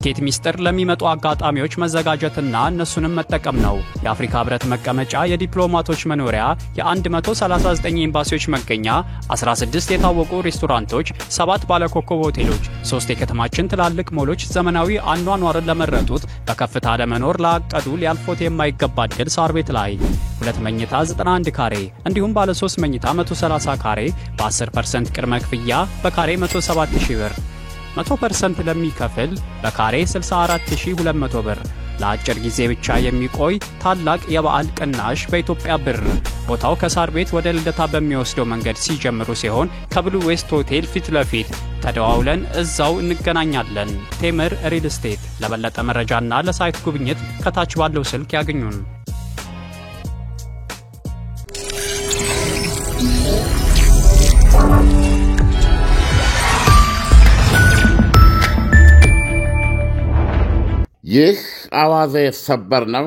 ኬት ሚስጥር ለሚመጡ አጋጣሚዎች መዘጋጀትና እነሱንም መጠቀም ነው። የአፍሪካ ህብረት መቀመጫ፣ የዲፕሎማቶች መኖሪያ፣ የ139 ኤምባሲዎች መገኛ፣ 16 የታወቁ ሬስቶራንቶች፣ 7 ባለኮከብ ሆቴሎች፣ 3 የከተማችን ትላልቅ ሞሎች ዘመናዊ አኗኗርን ለመረጡት በከፍታ ለመኖር ላቀዱ ሊያልፎት የማይገባ ድል ሳር ቤት ላይ 2 መኝታ 91 ካሬ እንዲሁም ባለ 3 መኝታ 130 ካሬ በ10% ቅድመ ክፍያ በካሬ 107,000 ብር 100% ለሚከፍል በካሬ 64200 ብር ለአጭር ጊዜ ብቻ የሚቆይ ታላቅ የበዓል ቅናሽ በኢትዮጵያ ብር። ቦታው ከሳር ቤት ወደ ልደታ በሚወስደው መንገድ ሲጀምሩ ሲሆን ከብሉ ዌስት ሆቴል ፊት ለፊት ተደዋውለን እዛው እንገናኛለን። ቴምር ሪል ስቴት። ለበለጠ መረጃና ለሳይት ጉብኝት ከታች ባለው ስልክ ያገኙን። ይህ አዋዜ ሰበር ነው።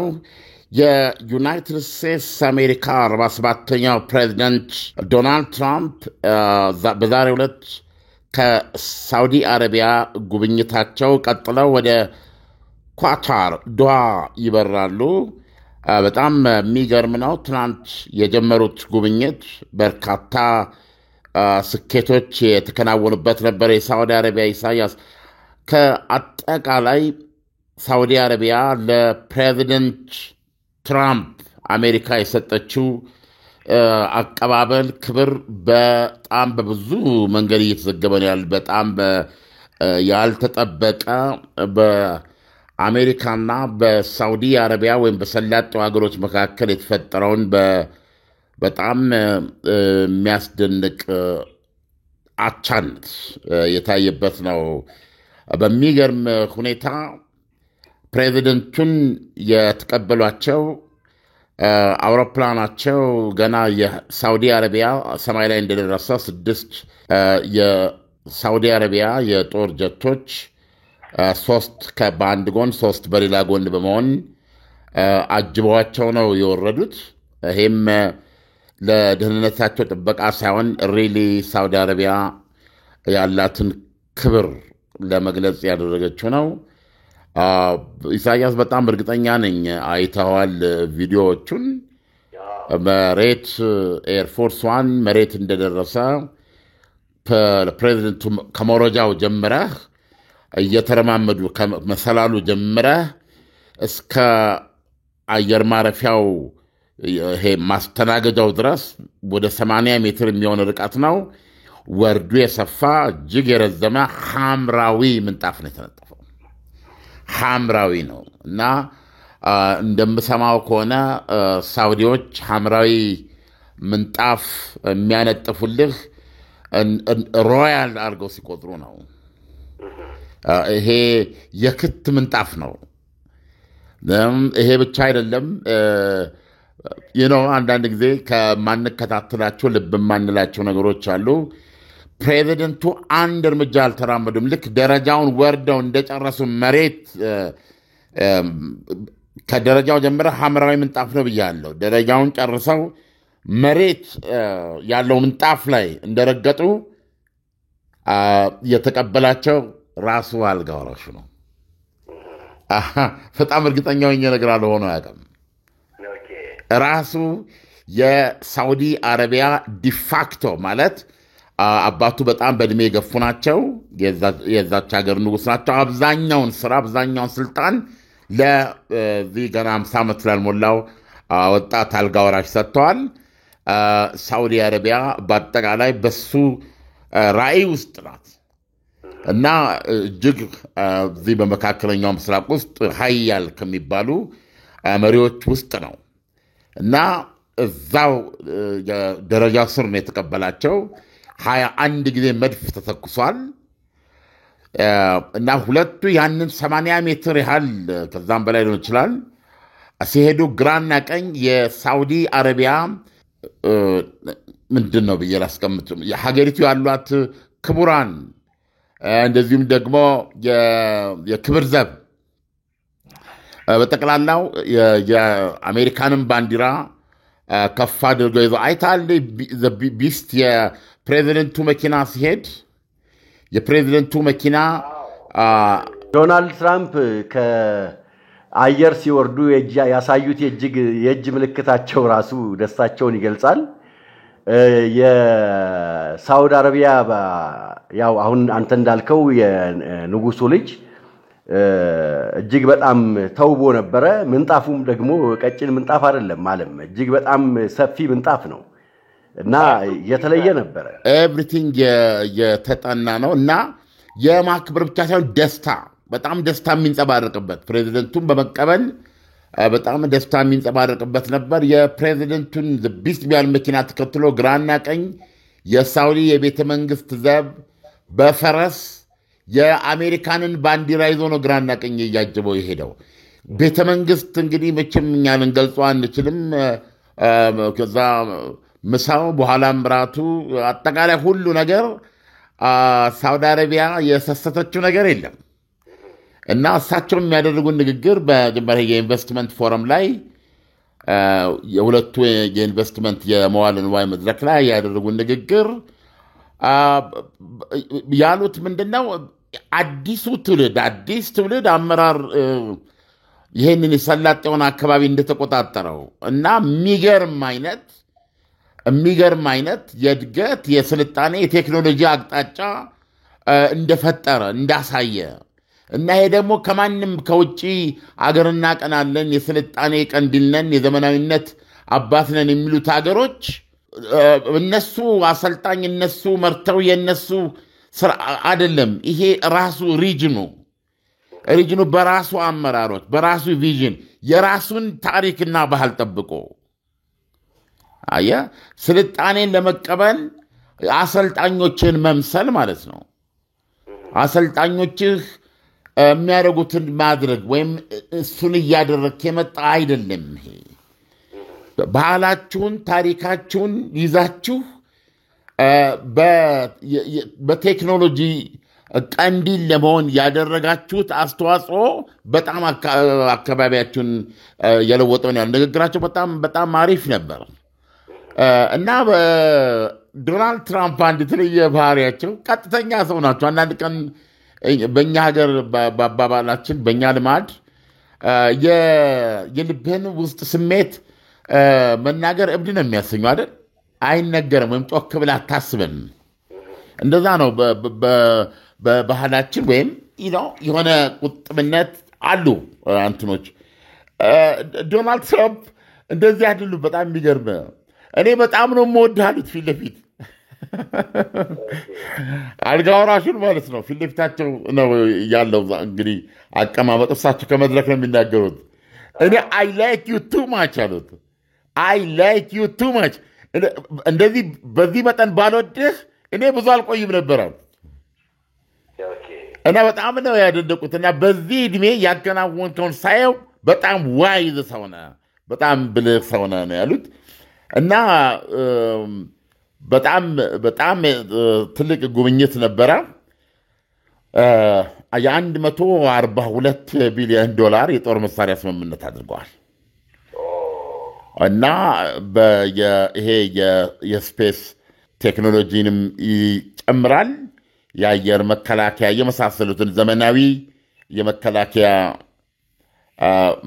የዩናይትድ ስቴትስ አሜሪካ 47ኛው ፕሬዝዳንት ዶናልድ ትራምፕ በዛሬው ዕለት ከሳውዲ አረቢያ ጉብኝታቸው ቀጥለው ወደ ኳታር ዶሃ ይበራሉ። በጣም የሚገርም ነው። ትናንት የጀመሩት ጉብኝት በርካታ ስኬቶች የተከናወኑበት ነበር። የሳውዲ አረቢያ ኢሳያስ ከአጠቃላይ ሳውዲ አረቢያ ለፕሬዚደንት ትራምፕ አሜሪካ የሰጠችው አቀባበል ክብር በጣም በብዙ መንገድ እየተዘገበ ነው ያለ። በጣም ያልተጠበቀ በአሜሪካና በሳውዲ አረቢያ ወይም በሰላጤው ሀገሮች መካከል የተፈጠረውን በጣም የሚያስደንቅ አቻነት የታየበት ነው። በሚገርም ሁኔታ ፕሬዚደንቱን የተቀበሏቸው አውሮፕላናቸው ገና የሳውዲ አረቢያ ሰማይ ላይ እንደደረሰ 6 የሳውዲ አረቢያ የጦር ጀቶች 3 በአንድ ጎን 3 በሌላ ጎን በመሆን አጅበዋቸው ነው የወረዱት። ይህም ለደህንነታቸው ጥበቃ ሳይሆን ሪሊ ሳውዲ አረቢያ ያላትን ክብር ለመግለጽ ያደረገችው ነው። ኢሳያስ በጣም እርግጠኛ ነኝ አይተዋል ቪዲዮዎቹን። መሬት ኤርፎርስ ዋን መሬት እንደደረሰ ፕሬዚደንቱ ከመውረጃው ጀምረህ እየተረማመዱ ከመሰላሉ ጀምረህ እስከ አየር ማረፊያው ይሄ ማስተናገጃው ድረስ ወደ 80 ሜትር የሚሆን ርቀት ነው። ወርዱ የሰፋ እጅግ የረዘመ ሐምራዊ ምንጣፍ ነው የተነጠፈው። ሐምራዊ ነው እና እንደምሰማው ከሆነ ሳውዲዎች ሐምራዊ ምንጣፍ የሚያነጥፉልህ ሮያል አድርገው ሲቆጥሩ ነው። ይሄ የክት ምንጣፍ ነው። ይሄ ብቻ አይደለም። አንዳንድ ጊዜ ከማንከታተላቸው ልብ የማንላቸው ነገሮች አሉ። ፕሬዚደንቱ አንድ እርምጃ አልተራመዱም። ልክ ደረጃውን ወርደው እንደጨረሱ መሬት ከደረጃው ጀምረ ሐምራዊ ምንጣፍ ነው ብያለሁ። ደረጃውን ጨርሰው መሬት ያለው ምንጣፍ ላይ እንደረገጡ የተቀበላቸው ራሱ አልጋ ወራሹ ነው። በጣም እርግጠኛ ሆኜ እነግራለሁ። ሆኖ አያውቅም። ራሱ የሳውዲ አረቢያ ዲፋክቶ ማለት አባቱ በጣም በእድሜ የገፉ ናቸው። የዛች ሀገር ንጉሥ ናቸው። አብዛኛውን ስልጣን ለዚህ ገና 50 ዓመት ላልሞላው ወጣት አልጋ ወራሽ ሰጥተዋል። ሳውዲ አረቢያ በአጠቃላይ በሱ ራዕይ ውስጥ ናት እና እጅግ እዚህ በመካከለኛው ምስራቅ ውስጥ ሀያል ከሚባሉ መሪዎች ውስጥ ነው እና እዛው ደረጃ ስር ነው የተቀበላቸው። 21 ጊዜ መድፍ ተተኩሷል እና ሁለቱ ያንን 80 ሜትር ያህል ከዛም በላይ ሊሆን ይችላል ሲሄዱ ግራና ቀኝ የሳውዲ አረቢያ ምንድን ነው ብዬ ላስቀምጥ የሀገሪቱ ያሏት ክቡራን እንደዚሁም ደግሞ የክብር ዘብ በጠቅላላው የአሜሪካንን ባንዲራ ከፍ አድርገው ይዘው አይታል። ቢስት የፕሬዚደንቱ መኪና ሲሄድ የፕሬዚደንቱ መኪና ዶናልድ ትራምፕ ከአየር ሲወርዱ ያሳዩት የእጅ ምልክታቸው ራሱ ደስታቸውን ይገልጻል። የሳውዲ አረቢያ ያው አሁን አንተ እንዳልከው የንጉሱ ልጅ እጅግ በጣም ተውቦ ነበረ። ምንጣፉም ደግሞ ቀጭን ምንጣፍ አይደለም ማለት እጅግ በጣም ሰፊ ምንጣፍ ነው እና የተለየ ነበረ። ኤቭሪቲንግ የተጠና ነው እና የማክበር ብቻ ሳይሆን በጣም ደስታ የሚንጸባረቅበት ፕሬዚደንቱን በመቀበል በጣም ደስታ የሚንጸባረቅበት ነበር። የፕሬዚደንቱን ቢስት ቢያል መኪና ተከትሎ ግራና ቀኝ የሳውዲ የቤተ መንግስት ዘብ በፈረስ የአሜሪካንን ባንዲራ ይዞ ነው ግራና ቀኝ እያጀበው የሄደው። ቤተ መንግስት እንግዲህ መቼም እኛ ልንገልጸው አንችልም። ከዛ ምሳው በኋላም ራቱ አጠቃላይ ሁሉ ነገር ሳውዲ አረቢያ የሰሰተችው ነገር የለም እና እሳቸው የሚያደርጉን ንግግር በመጀመሪያ የኢንቨስትመንት ፎረም ላይ የሁለቱ የኢንቨስትመንት የመዋዕለ ንዋይ መድረክ ላይ ያደረጉን ንግግር ያሉት ምንድነው? አዲስ ትውልድ አመራር ይህንን የሰላጤውን አካባቢ እንደተቆጣጠረው እና የሚገርም አይነት የእድገት የስልጣኔ የቴክኖሎጂ አቅጣጫ እንደፈጠረ እንዳሳየ እና ይሄ ደግሞ ከማንም ከውጭ አገር እናቀናለን፣ የስልጣኔ ቀንዲል ነን፣ የዘመናዊነት አባት ነን የሚሉት አገሮች እነሱ አሰልጣኝ እነሱ መርተው የነሱ ስራ አይደለም። ይሄ ራሱ ሪጅኑ በራሱ አመራሮች በራሱ ቪዥን የራሱን ታሪክና ባህል ጠብቆ ስልጣኔን ለመቀበል አሰልጣኞችን መምሰል ማለት ነው። አሰልጣኞችህ የሚያደርጉትን ማድረግ ወይም እሱን እያደረግክ የመጣ አይደለም። ይሄ ባህላችሁን ታሪካችሁን ይዛችሁ በቴክኖሎጂ ቀንዲል ለመሆን ያደረጋችሁት አስተዋጽኦ በጣም አካባቢያችሁን የለወጠውን ያሉ ንግግራቸው በጣም አሪፍ ነበር እና ዶናልድ ትራምፕ አንድ የተለየ ባህሪያቸው ቀጥተኛ ሰው ናቸው። አንዳንድ ቀን በእኛ ሀገር በአባባላችን በእኛ ልማድ የልብህን ውስጥ ስሜት መናገር እብድ ነው የሚያሰኘው አይደል? አይነገርም ወይም ጮክ ብለህ አታስብም። እንደዛ ነው በባህላችን ወይም የሆነ ቁጥብነት አሉ አንትኖች። ዶናልድ ትራምፕ እንደዚህ አይደሉም። በጣም የሚገርም እኔ በጣም ነው የምወድህ አሉት ፊት ለፊት አልጋ ወራሹን ማለት ነው። ፊት ለፊታቸው ነው ያለው እንግዲህ አቀማመጥ። እሳቸው ከመድረክ ነው የሚናገሩት። እኔ አይ ላይክ ዩ ቱ ማች አሉት። አይ ላይክ ዩ ቱ ማች እንደዚህ በዚህ መጠን ባልወድህ እኔ ብዙ አልቆይም ነበር አሉት እና በጣም ነው ያደነቁት። እና በዚህ ዕድሜ ያከናወንከውን ሳየው በጣም ዋይዝ ሰው ነህ፣ በጣም ብልህ ሰው ነህ ነው ያሉት። እና በጣም ትልቅ ጉብኝት ነበረ። $142 ቢሊዮን የጦር መሳሪያ ስምምነት አድርገዋል። እና ይሄ የስፔስ ቴክኖሎጂንም ይጨምራል። የአየር መከላከያ የመሳሰሉትን ዘመናዊ የመከላከያ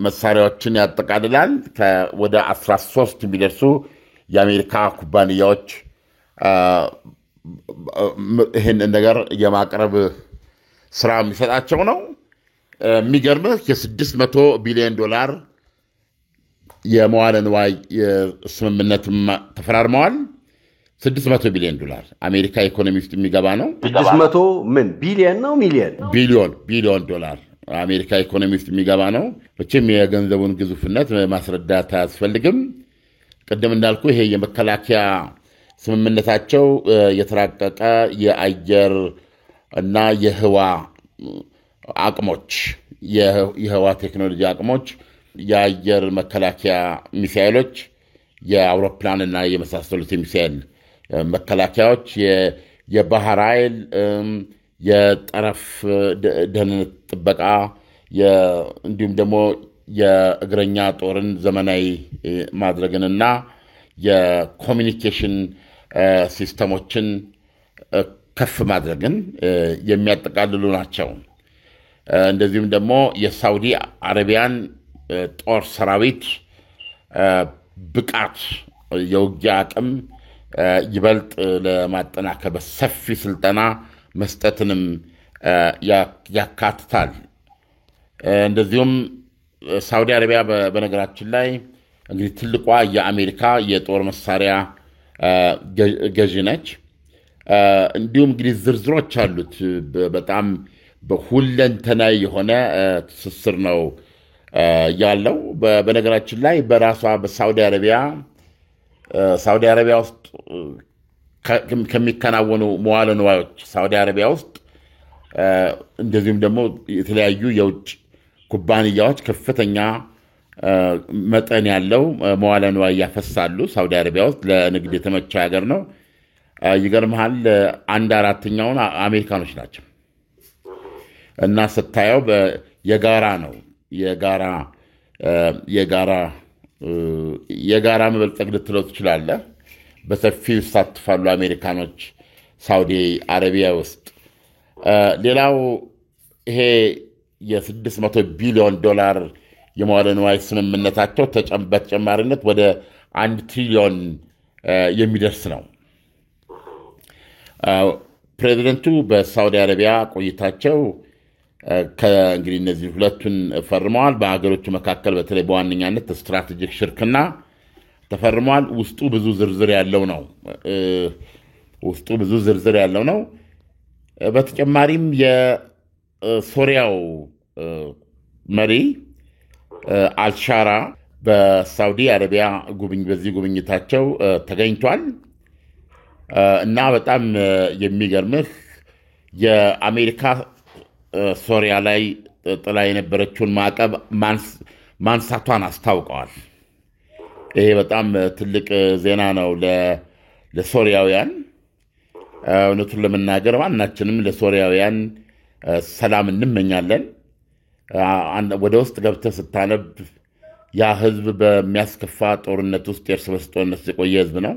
መሳሪያዎችን ያጠቃልላል። ወደ 13 የሚደርሱ የአሜሪካ ኩባንያዎች ይህን ነገር የማቅረብ ስራ የሚሰጣቸው ነው። የሚገርምህ $600 ቢሊዮን የመዋለ ንዋይ ስምምነት ተፈራርመዋል። $600 ቢሊዮን አሜሪካ ኢኮኖሚ ውስጥ የሚገባ ነው። 600 ምን ቢሊዮን ነው? ቢሊዮን ዶላር አሜሪካ ኢኮኖሚ ውስጥ የሚገባ ነው። መቼም የገንዘቡን ግዙፍነት ማስረዳት አያስፈልግም። ቅድም እንዳልኩ ይሄ የመከላከያ ስምምነታቸው የተራቀቀ የአየር እና የህዋ አቅሞች የህዋ ቴክኖሎጂ አቅሞች፣ የአየር መከላከያ ሚሳይሎች፣ የአውሮፕላንና የመሳሰሉት የሚሳይል መከላከያዎች፣ የባህር ኃይል፣ የጠረፍ ደህንነት ጥበቃ፣ እንዲሁም ደግሞ የእግረኛ ጦርን ዘመናዊ ማድረግንና የኮሚኒኬሽን ሲስተሞችን ከፍ ማድረግን የሚያጠቃልሉ ናቸው። እንደዚሁም ደግሞ የሳውዲ አረቢያን ጦር ሰራዊት ብቃት የውጊያ አቅም ይበልጥ ለማጠናከር በሰፊ ስልጠና መስጠትንም ያካትታል። እንደዚሁም ሳውዲ አረቢያ በነገራችን ላይ እንግዲህ ትልቋ የአሜሪካ የጦር መሳሪያ ገዢ ነች። እንዲሁም እንግዲህ ዝርዝሮች አሉት። በጣም በሁለንተናዊ የሆነ ትስስር ነው ያለው። በነገራችን ላይ በራሷ በሳውዲ አረቢያ ውስጥ ከሚከናወኑ መዋለ ንዋዮች ሳውዲ አረቢያ ውስጥ እንደዚሁም ደግሞ የተለያዩ የውጭ ኩባንያዎች ከፍተኛ መጠን ያለው መዋለ ንዋይ ያፈሳሉ። ሳውዲ አረቢያ ውስጥ ለንግድ የተመቸ ሀገር ነው። ይገርምሃል 1/4ኛውን አሜሪካኖች ናቸው እና ስታየው የጋራ ነው የጋራ መበልጸግ ልትለው ትችላለህ። በሰፊው ይሳተፋሉ አሜሪካኖች ሳውዲ አረቢያ ውስጥ። ሌላው ይሄ የ$600 ቢሊዮን የመዋለ ንዋይ ስምምነታቸው በተጨማሪነት ወደ 1 ትሪሊዮን የሚደርስ ነው። ፕሬዚደንቱ በሳውዲ አረቢያ ቆይታቸው እንግዲህ እነዚህ ሁለቱን ፈርመዋል። በሀገሮቹ መካከል በተለይ በዋነኛነት ስትራቴጂክ ሽርክና ተፈርመዋል። ውስጡ ብዙ ዝርዝር ያለው ነው። በተጨማሪም የሶሪያው መሪ አልሻራ በሳውዲ አረቢያ በዚህ ጉብኝታቸው ተገኝቷል እና በጣም የሚገርምህ የአሜሪካ ሶሪያ ላይ ጥላ የነበረችውን ማዕቀብ ማንሳቷን አስታውቀዋል። ይሄ በጣም ትልቅ ዜና ነው ለሶሪያውያን። እውነቱን ለመናገር ማናችንም ለሶሪያውያን ሰላም እንመኛለን። ወደ ውስጥ ገብተህ ስታነብ ያ ህዝብ በሚያስከፋ ጦርነት ውስጥ የእርስ በርስ ጦርነት የቆየ ህዝብ ነው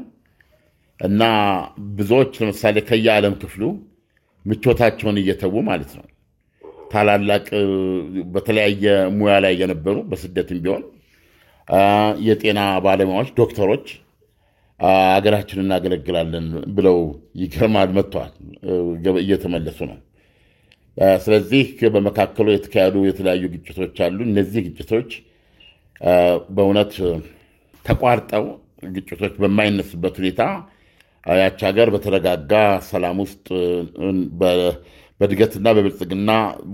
እና ብዙዎች ለምሳሌ ከየዓለም ክፍሉ ምቾታቸውን እየተዉ ማለት ነው ታላላቅ በተለያየ ሙያ ላይ የነበሩ በስደትም ቢሆን የጤና ባለሙያዎች፣ ዶክተሮች አገራችንን እናገለግላለን ብለው ይገርማል መጥተዋል፣ እየተመለሱ ነው። ስለዚህ በመካከሉ የተካሄዱ የተለያዩ ግጭቶች አሉ። እነዚህ ግጭቶች በእውነት ተቋርጠው ግጭቶች በማይነሱበት ሁኔታ ያች ሀገር በተረጋጋ ሰላም ውስጥ በእድገትና በብልጽግና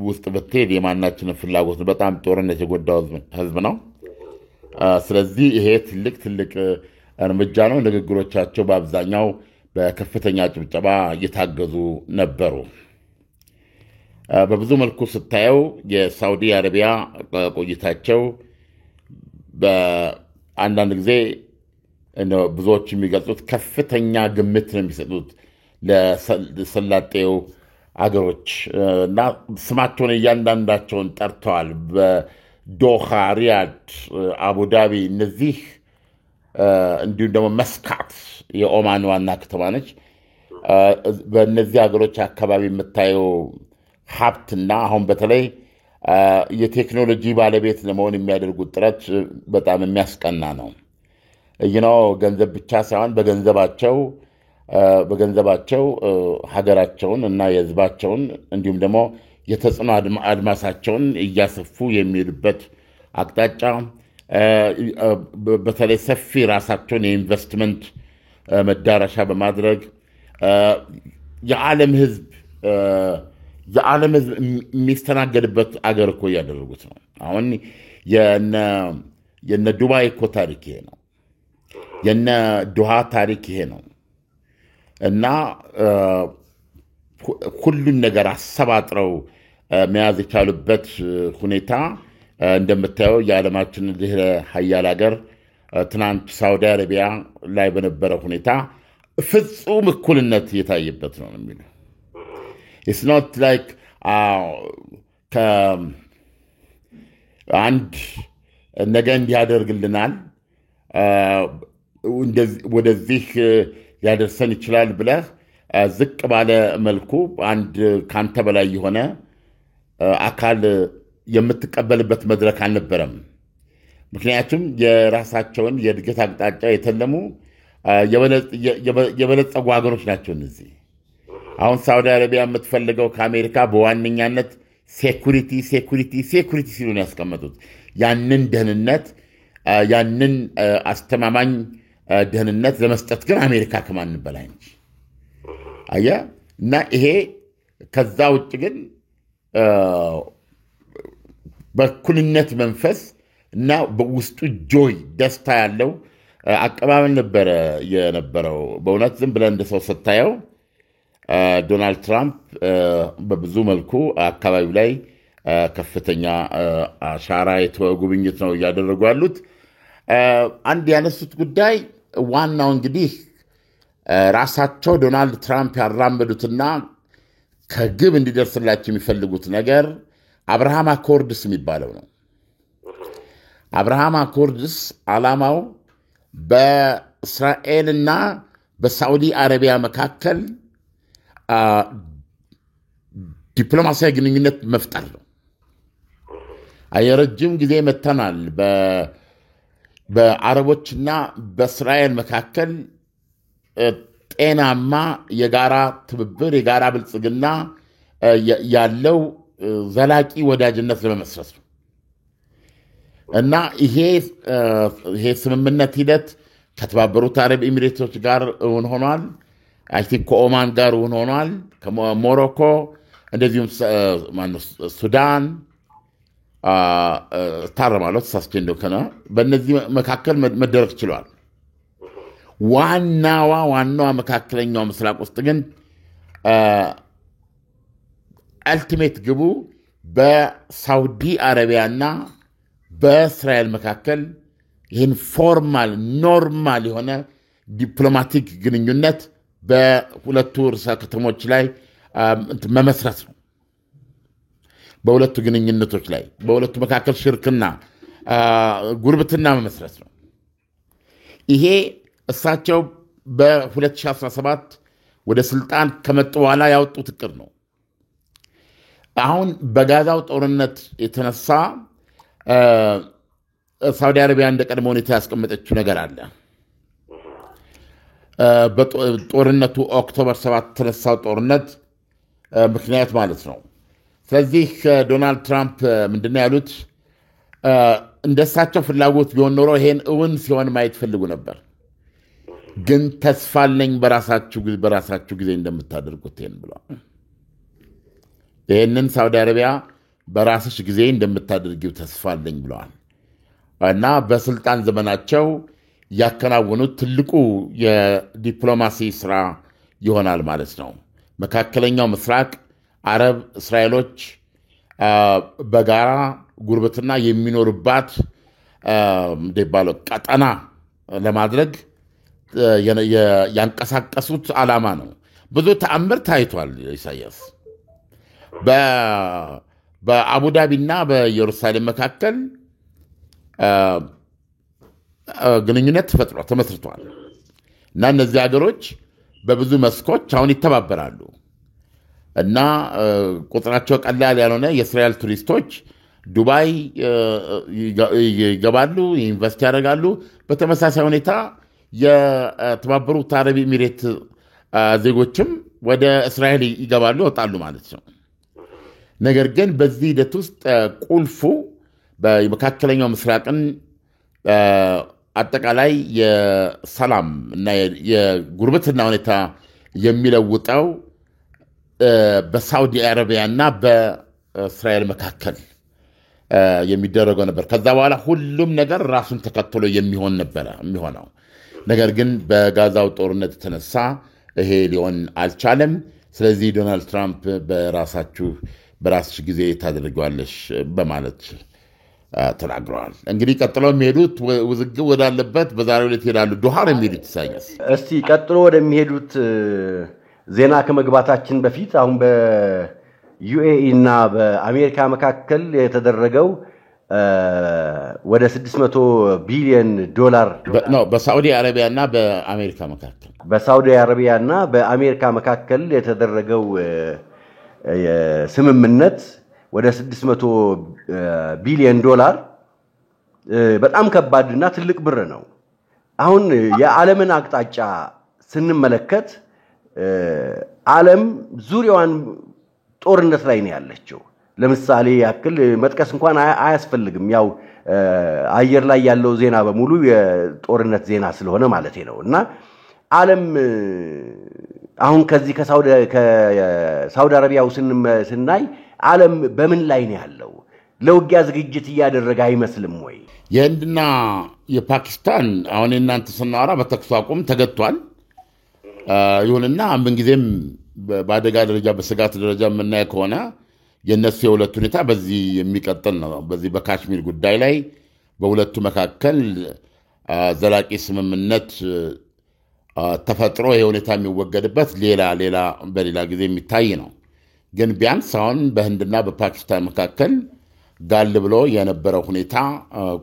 ውስጥ ብትሄድ የማናችንን ፍላጎት በጣም ጦርነት የጎዳው ህዝብ ነው። ስለዚህ ይሄ ትልቅ እርምጃ ነው። ንግግሮቻቸው በአብዛኛው በከፍተኛ ጭብጨባ እየታገዙ ነበሩ። በብዙ መልኩ ስታየው የሳውዲ አረቢያ ቆይታቸው በአንዳንድ ጊዜ ብዙዎች የሚገልጹት ከፍተኛ ግምት ነው የሚሰጡት ለሰላጤው አገሮች እና ስማቸውን እያንዳንዳቸውን ጠርተዋል። በዶሃ፣ ሪያድ፣ አቡዳቢ እነዚህ እንዲሁም ደግሞ መስካት የኦማን ዋና ከተማ ነች። በእነዚህ ሀገሮች አካባቢ የምታየው ሀብትና አሁን በተለይ የቴክኖሎጂ ባለቤት ለመሆን የሚያደርጉት ጥረት በጣም የሚያስቀና ነው። ገንዘብ ብቻ ሳይሆን በገንዘባቸው ሀገራቸውን እና የህዝባቸውን እንዲሁም ደግሞ የተጽዕኖ አድማሳቸውን እያሰፉ የሚሄዱበት አቅጣጫ በተለይ ሰፊ ራሳቸውን የኢንቨስትመንት መዳረሻ በማድረግ የዓለም ህዝብ የሚስተናገድበት አገር እኮ እያደረጉት ነው። አሁን የነ ዱባይ እኮ ታሪክ ይሄ ነው። የነ ዶሃ ታሪክ ይሄ ነው እና ሁሉን ነገር አሰባጥረው መያዝ የቻሉበት ሁኔታ እንደምታየው የዓለማችን ድህረ ሀያል ሀገር ትናንት ሳውዲ አረቢያ ላይ በነበረ ሁኔታ ፍጹም እኩልነት የታየበት ነው የሚለው It's not like አንድ ነገ እንዲያደርግልናል ወደዚህ ያደርሰን ይችላል ብለህ ዝቅ ባለ መልኩ አንድ ካንተ በላይ የሆነ አካል የምትቀበልበት መድረክ አልነበረም። ምክንያቱም የራሳቸውን የእድገት አቅጣጫ የተለሙ የበለጸጉ ሀገሮች ናቸው እነዚህ። አሁን ሳውዲ አረቢያ የምትፈልገው ከአሜሪካ በዋነኛነት ሴኩሪቲ ሲሉ ነው ያስቀመጡት። ያንን ደህንነት ያንን አስተማማኝ ደህንነት ለመስጠት ግን አሜሪካ ከማንም በላይ ነች። አየህ እና ይሄ ከዛ ውጭ ግን በኩልነት መንፈስ እና በውስጡ ጆይ ደስታ ያለው አቀባበል ነበረ የነበረው። በእውነት ዝም ብለን እንደ ሰው ስታየው ዶናልድ ትራምፕ በብዙ መልኩ አካባቢው ላይ ከፍተኛ አሻራ የተወ ጉብኝት ነው እያደረጉ ያሉት። አንድ ያነሱት ጉዳይ ዋናው እንግዲህ ራሳቸው ዶናልድ ትራምፕ ያራመዱትና ከግብ እንዲደርስላቸው የሚፈልጉት ነገር አብርሃም አኮርድስ የሚባለው ነው። አብርሃም አኮርድስ ዓላማው በእስራኤልና በሳዑዲ አረቢያ መካከል ዲፕሎማሲያዊ ግንኙነት መፍጠር ነው። የረጅም ጊዜ መተናል በአረቦችና በእስራኤል መካከል ጤናማ የጋራ ትብብር የጋራ ብልጽግና ያለው ዘላቂ ወዳጅነት ለመመስረት ነው እና ይሄ ስምምነት ሂደት ከተባበሩት አረብ ኤሚሬቶች ጋር እውን ሆኗል። አይ ቲንክ ከኦማን ጋር እውን ሆኗል፣ ከሞሮኮ እንደዚሁም ሱዳን ታረማለሁ ተሳስቼ እንደው ከነ በእነዚህ መካከል መደረግ ችሏል። ዋናዋ መካከለኛው ምስራቅ ውስጥ ግን አልቲሜት ግቡ በሳውዲ አረቢያና በእስራኤል መካከል ይህን ኖርማል የሆነ ዲፕሎማቲክ ግንኙነት በሁለቱ ርዕሰ ከተሞች ላይ መመስረት ነው። በሁለቱ ግንኙነቶች ላይ በሁለቱ መካከል ሽርክና ጉርብትና መመስረት ነው። ይሄ እሳቸው በ2017 ወደ ስልጣን ከመጡ በኋላ ያወጡት እቅድ ነው። አሁን በጋዛው ጦርነት የተነሳ ሳውዲ አረቢያ እንደ ቀድሞ ሁኔታ ያስቀመጠችው ነገር አለ። በጦርነቱ ኦክቶበር 7 የተነሳው ጦርነት ምክንያት ማለት ነው። ስለዚህ ዶናልድ ትራምፕ ምንድነው ያሉት? እንደሳቸው ፍላጎት ቢሆን ኖሮ ይሄን እውን ሲሆን ማየት ፈልጉ ነበር፣ ግን ተስፋ አለኝ በራሳችሁ ጊዜ እንደምታደርጉት ይሄን ብለዋል። ይሄንን ሳውዲ አረቢያ በራስሽ ጊዜ እንደምታደርጊው ተስፋ አለኝ ብለዋል እና በስልጣን ዘመናቸው ያከናወኑት ትልቁ የዲፕሎማሲ ስራ ይሆናል ማለት ነው። መካከለኛው ምስራቅ አረብ እስራኤሎች በጋራ ጉርብትና የሚኖርባት እንደባለው ቀጠና ለማድረግ ያንቀሳቀሱት ዓላማ ነው። ብዙ ተአምር ታይቷል። ኢሳያስ በአቡዳቢና በኢየሩሳሌም መካከል ግንኙነት ተመስርቷል እና እነዚህ ሀገሮች በብዙ መስኮች አሁን ይተባበራሉ እና ቁጥራቸው ቀላል ያልሆነ የእስራኤል ቱሪስቶች ዱባይ ይገባሉ፣ ኢንቨስት ያደርጋሉ። በተመሳሳይ ሁኔታ የተባበሩት አረብ ኤሚሬት ዜጎችም ወደ እስራኤል ይገባሉ፣ ይወጣሉ ማለት ነው። ነገር ግን በዚህ ሂደት ውስጥ ቁልፉ በመካከለኛው ምስራቅን አጠቃላይ የሰላም እና የጉርብትና ሁኔታ የሚለውጠው በሳውዲ አረቢያና በእስራኤል መካከል የሚደረገው ነበር። ከዛ በኋላ ሁሉም ነገር ራሱን ተከትሎ የሚሆነው ነገር ግን በጋዛው ጦርነት የተነሳ ይሄ ሊሆን አልቻለም። ስለዚህ ዶናልድ ትራምፕ በራስሽ ጊዜ ታደርገዋለሽ በማለት ተናግረዋል። እንግዲህ ቀጥሎ የሚሄዱት ውዝግብ ወዳለበት በዛሬው ዕለት ይሄዳሉ። ዶሃ ነው የሚሄዱት። ኢሳያስ እስቲ ቀጥሎ ወደሚሄዱት ዜና ከመግባታችን በፊት አሁን በዩኤኢ እና በአሜሪካ መካከል የተደረገው ወደ 600 ቢሊዮን ዶላር በሳዑዲ አረቢያና በአሜሪካ መካከል የተደረገው ስምምነት ወደ 600 ቢሊዮን ዶላር በጣም ከባድና ትልቅ ብር ነው። አሁን የዓለምን አቅጣጫ ስንመለከት ዓለም ዙሪያዋን ጦርነት ላይ ነው ያለችው። ለምሳሌ ያክል መጥቀስ እንኳን አያስፈልግም። ያው አየር ላይ ያለው ዜና በሙሉ የጦርነት ዜና ስለሆነ ማለት ነው። እና ዓለም አሁን ከዚህ ከሳውዲ አረቢያው ስናይ ዓለም በምን ላይ ነው ያለው? ለውጊያ ዝግጅት እያደረገ አይመስልም ወይ? የህንድና የፓኪስታን አሁን እናንተ ስናወራ በተኩስ አቁም ተገጥቷል። ይሁንና ምንጊዜም በአደጋ ደረጃ በስጋት ደረጃ የምናየው ከሆነ የነሱ የሁለቱ ሁኔታ በዚህ የሚቀጥል ነው። በዚህ በካሽሚር ጉዳይ ላይ በሁለቱ መካከል ዘላቂ ስምምነት ተፈጥሮ ይሄ ሁኔታ የሚወገድበት በሌላ ጊዜ የሚታይ ነው። ግን ቢያንስ አሁን በህንድና በፓኪስታን መካከል ጋል ብሎ የነበረው ሁኔታ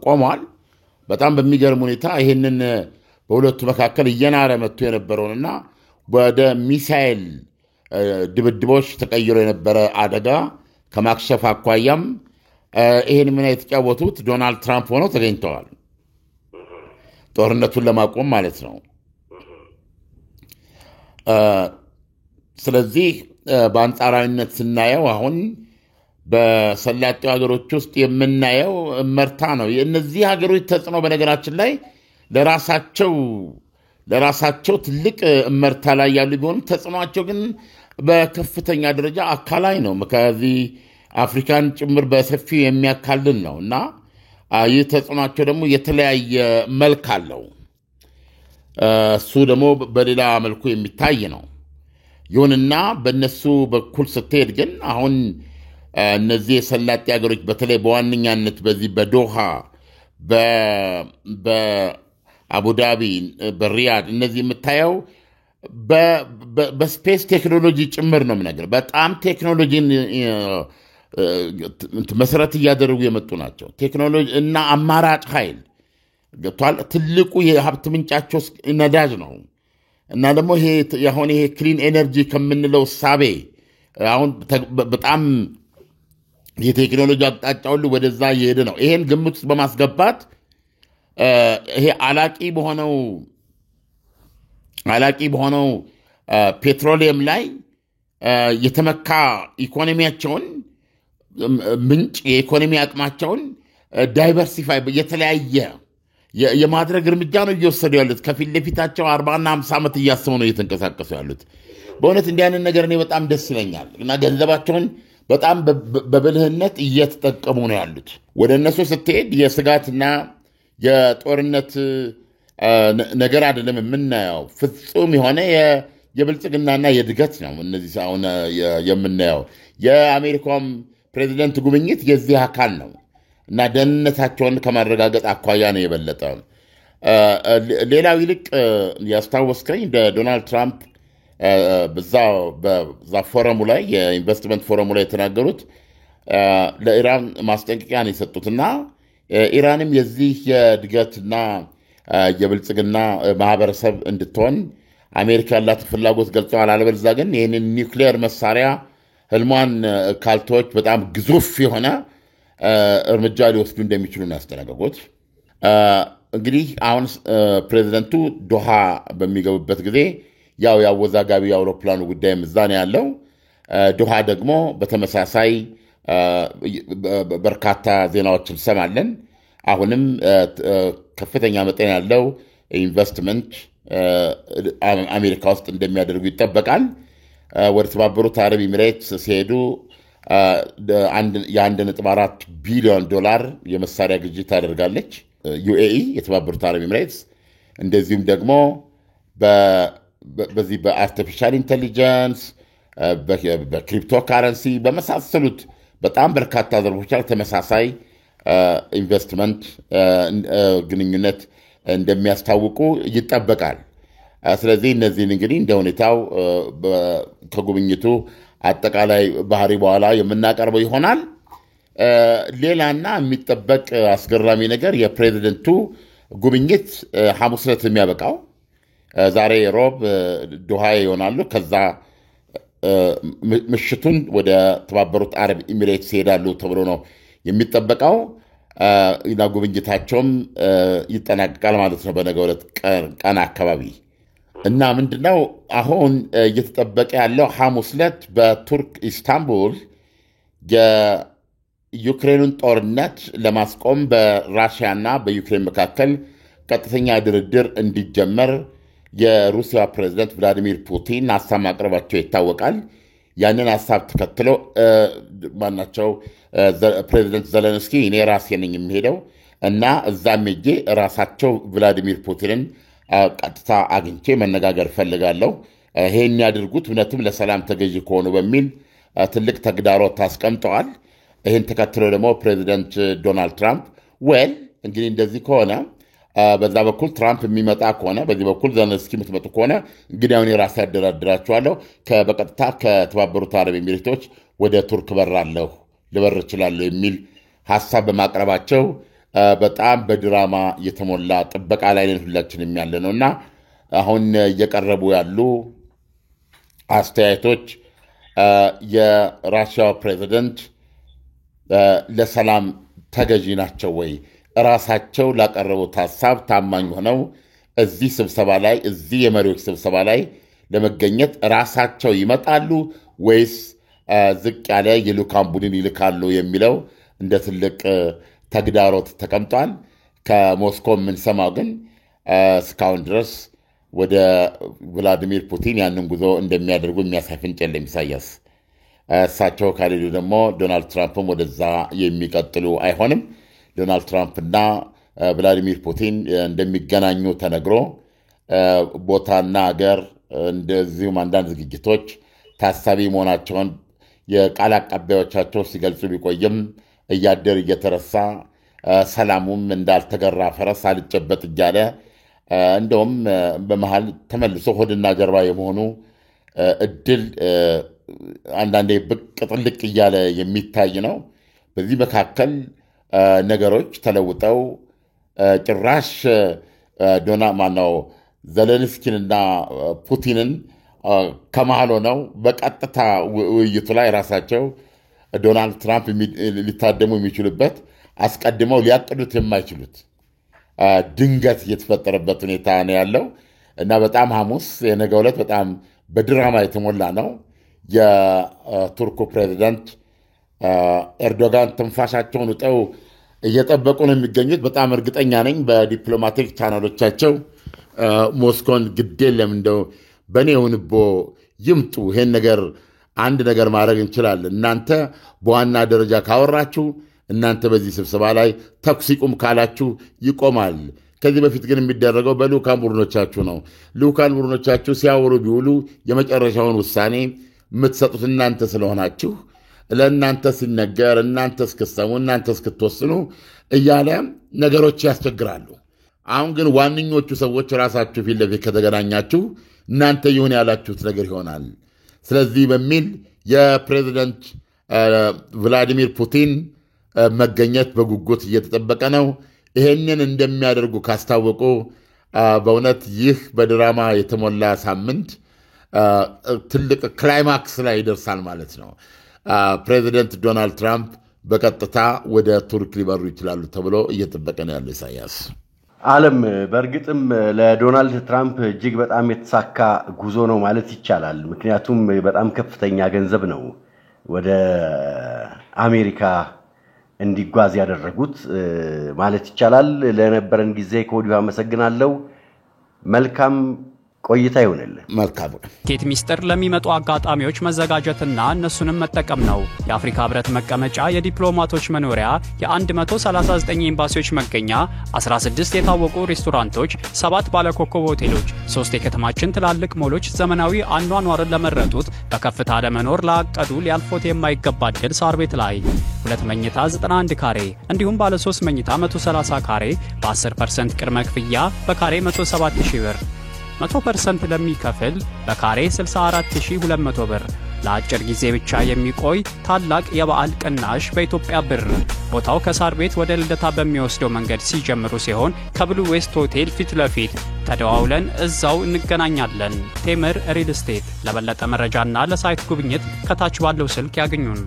ቆሟል። በጣም በሚገርም ሁኔታ ይህንን በሁለቱ መካከል እየናረ መጥቶ የነበረውንና ወደ ሚሳኤል ድብድቦች ተቀይሮ የነበረ አደጋ ከማክሸፍ አኳያም ይህን ሚና የተጫወቱት ዶናልድ ትራምፕ ሆነው ተገኝተዋል። ጦርነቱን ለማቆም ማለት ነው። ስለዚህ በአንጻራዊነት ስናየው አሁን በሰላጤው ሀገሮች ውስጥ የምናየው እመርታ ነው። የእነዚህ ሀገሮች ተጽዕኖ በነገራችን ላይ ለራሳቸው ትልቅ እመርታ ላይ ያሉ ቢሆንም ተጽዕኖቸው ግን በከፍተኛ ደረጃ አካላይ ነው። ከዚህ አፍሪካን ጭምር በሰፊው የሚያካልል ነው እና ይህ ተጽዕኖቸው ደግሞ የተለያየ መልክ አለው። እሱ ደግሞ በሌላ መልኩ የሚታይ ነው። ይሁንና በእነሱ በኩል ስትሄድ ግን አሁን እነዚህ የሰላጤ ሀገሮች በተለይ በዋነኛነት በዚህ በዶሃ በአቡዳቢ በሪያድ እነዚህ የምታየው በስፔስ ቴክኖሎጂ ጭምር ነው የምነግርህ። በጣም ቴክኖሎጂን መሰረት እያደረጉ የመጡ ናቸው። ቴክኖሎጂ እና አማራጭ ኃይል ገብቷል። ትልቁ የሀብት ምንጫቸው ነዳጅ ነው እና ደግሞ ይሄ ክሊን ኤነርጂ ከምንለው ሳቤ አሁን በጣም የቴክኖሎጂ አቅጣጫ ሁሉ ወደዛ እየሄደ ነው። ይሄን ግምት ውስጥ በማስገባት ይሄ አላቂ በሆነው ፔትሮሊየም ላይ የተመካ ኢኮኖሚያቸውን ምንጭ የኢኮኖሚ አቅማቸውን ዳይቨርሲፋይ የተለያየ የማድረግ እርምጃ ነው እየወሰዱ ያሉት። ከፊት ለፊታቸው 40 እና 50 ዓመት እያሰቡ ነው እየተንቀሳቀሱ ያሉት። በእውነት እንዲህ አይነት ነገር እኔ በጣም ደስ ይለኛል እና ገንዘባቸውን በጣም በብልህነት እየተጠቀሙ ነው ያሉት። ወደ እነሱ ስትሄድ የስጋትና የጦርነት ነገር አይደለም የምናየው፣ ፍጹም የሆነ የብልጽግናና የእድገት ነው። እነዚህ አሁን የምናየው የአሜሪካም ፕሬዚደንት ጉብኝት የዚህ አካል ነው እና ደህንነታቸውን ከማረጋገጥ አኳያ ነው የበለጠ። ሌላው ይልቅ ያስታወስከኝ ዶናልድ ትራምፕ በዛ ፎረሙ ላይ የኢንቨስትመንት ፎረሙ ላይ የተናገሩት ለኢራን ማስጠንቀቂያ ነው የሰጡትና ኢራንም የዚህ የእድገትና የብልጽግና ማህበረሰብ እንድትሆን አሜሪካ ያላትን ፍላጎት ገልጸዋል። አለበለዚያ ግን ይህንን ኒውክሊየር መሳሪያ ህልሟን ካልተወች በጣም ግዙፍ የሆነ እርምጃ ሊወስዱ እንደሚችሉ ነው ያስጠነቀቁት። እንግዲህ አሁን ፕሬዚደንቱ ዶሃ በሚገቡበት ጊዜ ያው የአወዛጋቢ የአውሮፕላኑ ጉዳይም እዛ ነው ያለው። ዶሃ ደግሞ በተመሳሳይ በርካታ ዜናዎችን እንሰማለን። አሁንም ከፍተኛ መጠን ያለው ኢንቨስትመንት አሜሪካ ውስጥ እንደሚያደርጉ ይጠበቃል። ወደ ተባበሩት አረብ ኤሚሬትስ ሲሄዱ የ1.4 ቢሊዮን ዶላር የመሳሪያ ግዢ ታደርጋለች ዩኤኢ፣ የተባበሩት አረብ ኤሚሬትስ። እንደዚሁም ደግሞ በዚህ በአርቲፊሻል ኢንቴሊጀንስ፣ በክሪፕቶ ካረንሲ በመሳሰሉት በጣም በርካታ ዘርፎች ላይ ተመሳሳይ ኢንቨስትመንት ግንኙነት እንደሚያስታውቁ ይጠበቃል። ስለዚህ እነዚህን እንግዲህ እንደ ሁኔታው ከጉብኝቱ አጠቃላይ ባህሪ በኋላ የምናቀርበው ይሆናል። ሌላና የሚጠበቅ አስገራሚ ነገር የፕሬዚደንቱ ጉብኝት ሐሙስ ዕለት የሚያበቃው ዛሬ ሮብ ዱሃ ይሆናሉ። ከዛ ምሽቱን ወደ ተባበሩት አረብ ኤሚሬትስ ይሄዳሉ ተብሎ ነው የሚጠበቀው። ጉብኝታቸውም ይጠናቀቃል ማለት ነው በነገው ዕለት ቀን አካባቢ እና ምንድነው አሁን እየተጠበቀ ያለው ሐሙስ ዕለት በቱርክ ኢስታንቡል የዩክሬንን ጦርነት ለማስቆም በራሽያና በዩክሬን መካከል ቀጥተኛ ድርድር እንዲጀመር የሩሲያ ፕሬዝዳንት ቭላዲሚር ፑቲን ሀሳብ ማቅረባቸው ይታወቃል። ያንን ሀሳብ ተከትሎ ማናቸው ፕሬዝዳንት ዘለንስኪ እኔ ራሴ ነኝ የሚሄደው እና እዛም ሄጄ ራሳቸው ቭላዲሚር ፑቲንን ቀጥታ አግኝቼ መነጋገር ፈልጋለሁ፣ ይሄን ያድርጉት እውነትም ለሰላም ተገዢ ከሆኑ በሚል ትልቅ ተግዳሮት አስቀምጠዋል። ይህን ተከትሎ ደግሞ ፕሬዝዳንት ዶናልድ ትራምፕ እንግዲህ እንደዚህ ከሆነ በዛ በኩል ትራምፕ የሚመጣ ከሆነ በዚህ በኩል ዘለንስኪ የምትመጡ ከሆነ እንግዲህ አሁን የራሴ ያደራድራችኋለሁ፣ በቀጥታ ከተባበሩት አረብ ኤሚሬቶች ወደ ቱርክ ልበር እችላለሁ የሚል ሀሳብ በማቅረባቸው በጣም በድራማ የተሞላ ጥበቃ ላይ ነን ሁላችንም ያለ ነው እና አሁን እየቀረቡ ያሉ አስተያየቶች የራሽያው ፕሬዚደንት ለሰላም ተገዢ ናቸው ወይ? ራሳቸው ላቀረቡት ሀሳብ ታማኝ ሆነው እዚህ የመሪዎች ስብሰባ ላይ ለመገኘት ራሳቸው ይመጣሉ ወይስ ዝቅ ያለ የልኡካን ቡድን ይልካሉ የሚለው እንደ ትልቅ ተግዳሮት ተቀምጧል። ከሞስኮ የምንሰማው ግን እስካሁን ድረስ ወደ ቭላዲሚር ፑቲን ያንን ጉዞ እንደሚያደርጉ የሚያሳይ ፍንጭ የለም። ኢሳያስ እሳቸው ካልሄዱ ደግሞ ዶናልድ ትራምፕም ወደዛ የሚቀጥሉ አይሆንም። ዶናልድ ትራምፕና ቭላዲሚር ፑቲን እንደሚገናኙ ተነግሮ ቦታና አገር እንደዚሁም አንዳንድ ዝግጅቶች ታሳቢ መሆናቸውን የቃል አቀባዮቻቸው ሲገልጹ ቢቆይም እያደር እየተረሳ ሰላሙም እንዳልተገራ ፈረስ አልጨበጥ እያለ እንደውም በመሃል ተመልሶ ሆድና ጀርባ የመሆኑ እድል አንዳንዴ ብቅ ጥልቅ እያለ የሚታይ ነው። በዚህ መካከል ነገሮች ተለውጠው ጭራሽ ዘለንስኪንና ፑቲንን ከመሃል ሆነው በቀጥታ ውይይቱ ላይ ራሳቸው ዶናልድ ትራምፕ ሊታደሙ የሚችሉበት አስቀድመው ሊያቅዱት የማይችሉት ድንገት እየተፈጠረበት ሁኔታ ነው ያለው እና በጣም ሐሙስ የነገው ዕለት በጣም በድራማ የተሞላ ነው። የቱርኩ ፕሬዚዳንት ኤርዶጋን ትንፋሻቸውን ውጠው እየጠበቁ ነው የሚገኙት። በጣም እርግጠኛ ነኝ በዲፕሎማቲክ ቻናሎቻቸው ሞስኮን ግድ የለም እንደው በእኔ ውንቦ ይምጡ፣ ይሄን ነገር አንድ ነገር ማድረግ እንችላለን፣ እናንተ በዋና ደረጃ ካወራችሁ፣ እናንተ በዚህ ስብሰባ ላይ ተኩስ ይቁም ካላችሁ ይቆማል። ከዚህ በፊት ግን የሚደረገው በልኡካን ቡድኖቻችሁ ነው። ልኡካን ቡድኖቻችሁ ሲያወሩ ቢውሉ የመጨረሻውን ውሳኔ የምትሰጡት እናንተ ስለሆናችሁ ለእናንተ ሲነገር እናንተ እስክትሰሙ እናንተ እስክትወስኑ እያለ ነገሮች ያስቸግራሉ። አሁን ግን ዋነኞቹ ሰዎች ራሳችሁ ፊት ለፊት ከተገናኛችሁ እናንተ ይሁን ያላችሁት ነገር ይሆናል። ስለዚህ በሚል የፕሬዚደንት ቭላዲሚር ፑቲን መገኘት በጉጉት እየተጠበቀ ነው። ይሄንን እንደሚያደርጉ ካስታወቁ በእውነት ይህ በድራማ የተሞላ ሳምንት ትልቅ ክላይማክስ ላይ ይደርሳል ማለት ነው። ፕሬዚደንት ዶናልድ ትራምፕ በቀጥታ ወደ ቱርክ ሊበሩ ይችላሉ ተብሎ እየጠበቀ ነው ያለው። ኢሳያስ ዓለም በእርግጥም ለዶናልድ ትራምፕ እጅግ በጣም የተሳካ ጉዞ ነው ማለት ይቻላል። ምክንያቱም በጣም ከፍተኛ ገንዘብ ነው ወደ አሜሪካ እንዲጓዝ ያደረጉት ማለት ይቻላል። ለነበረን ጊዜ ከወዲሁ አመሰግናለሁ። መልካም ቆይታ ይሁንልን። መልካም ኬት ሚስጥር ለሚመጡ አጋጣሚዎች መዘጋጀትና እነሱንም መጠቀም ነው። የአፍሪካ ህብረት መቀመጫ፣ የዲፕሎማቶች መኖሪያ፣ የ139 ኤምባሲዎች መገኛ፣ 16 የታወቁ ሬስቶራንቶች፣ 7 ባለኮከብ ሆቴሎች፣ 3 የከተማችን ትላልቅ ሞሎች፣ ዘመናዊ አኗኗርን ለመረጡት፣ በከፍታ ለመኖር ላቀዱ ሊያልፎት የማይገባ ዕድል ሳር ቤት ላይ 2 መኝታ 91 ካሬ እንዲሁም ባለ 3 መኝታ 130 ካሬ በ10% ቅድመ ክፍያ በካሬ 107,000 ብር 100% ለሚከፍል በካሬ 64200 ብር ለአጭር ጊዜ ብቻ የሚቆይ ታላቅ የበዓል ቅናሽ በኢትዮጵያ ብር። ቦታው ከሳር ቤት ወደ ልደታ በሚወስደው መንገድ ሲጀምሩ ሲሆን ከብሉ ዌስት ሆቴል ፊት ለፊት ተደዋውለን እዛው እንገናኛለን። ቴምር ሪል ስቴት። ለበለጠ መረጃና ለሳይት ጉብኝት ከታች ባለው ስልክ ያገኙን።